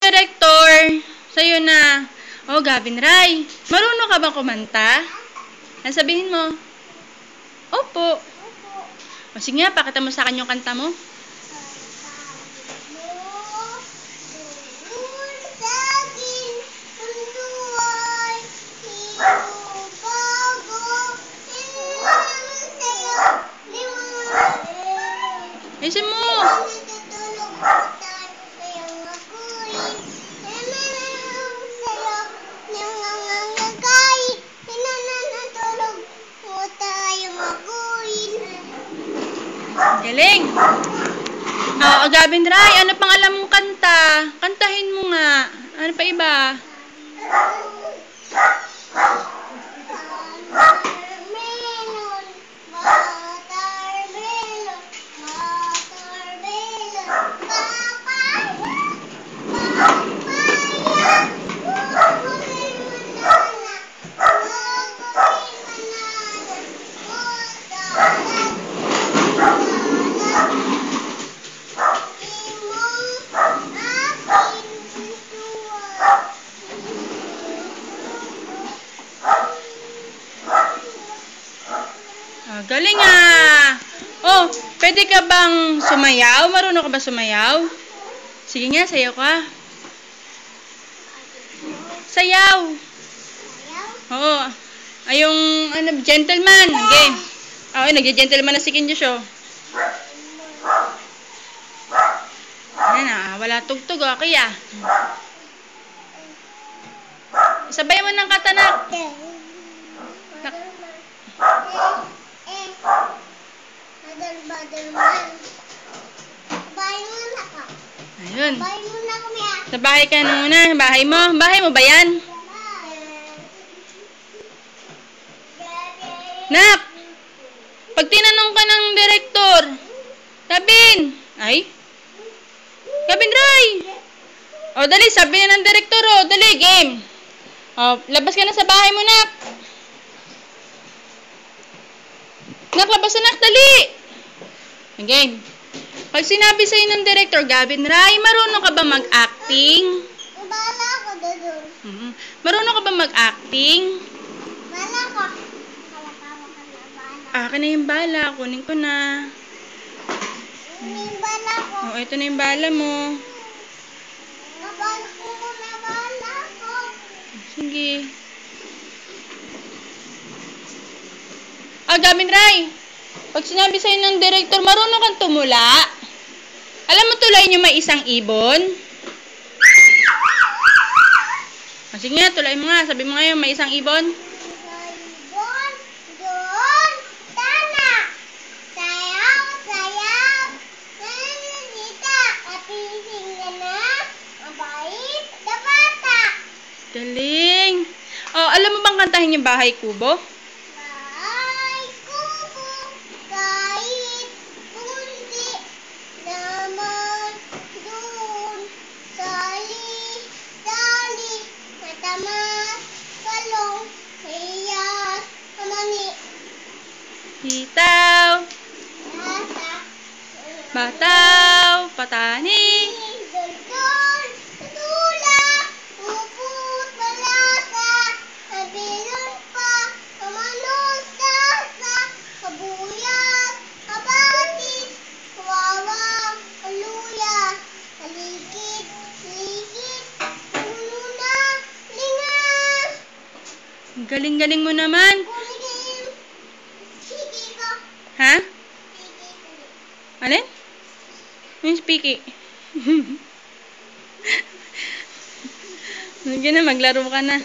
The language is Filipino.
Director, sa'yo na. Oh, Gavin Ray, marunong ka bang kumanta? Ano sabihin mo? Opo. O sige nga, pakita mo sa akin yung kanta mo. Ayusin mo. Galing. Oo, Gavin Ray, ano pang alam mong kanta? Kantahin mo nga. Ano pa iba? Galing ah! Oh, pwede ka bang sumayaw? Marunong ka ba sumayaw? Sige nga, sayaw ka. Sayaw! Oo. Ay, yung gentleman. Okay. Oh, nagja-gentleman na si Kinjo Show. Ayan ah, wala tugtog oh, kaya. Sabay mo ng katanak. Ayun. Sa bahay ka na muna. Bahay mo. Bahay mo ba yan? Nak! Pag tinanong ka ng director, Gavin! Ay? Gavin Ray! O, dali. Sabi na ng director, o. Dali, game. O, labas ka na sa bahay mo, Nak. Nak, labas na, Nak. Dali! Game. Pag sinabi sa'yo ng director, Gavin Ray, marunong ka ba mag-acting? Bala ko doon. Marunong ka ba mag-acting? Bala ko. Akin na yung bala. Kunin ko na. Yung bala ko. O, ito na yung bala mo. Nabala ko na bala ko. Sige. Gavin Ray, pag sinabi sa'yo ng director, marunong kang tumula. Alam mo tulayin yung may isang ibon? Sige nga, tulayin mo nga. Sabi mo nga yung may isang ibon. Ibon, doon, tana. Sayaw, sayaw. Nananita, kapising ka na. Mabait, dabata. Galing. Oh, alam mo bang kantahin yung Bahay Kubo? Hitaw, bataw, patani, duldul, tula, upot, balasa, kabilon pa, kamanos, tasa, kabuyas, kabatis, kawawang, kaluya, kaligid, ligid, uluna, linga. Galing-galing mo naman. Ha? Alin? Yung speaky. Sige na, maglaro ka na.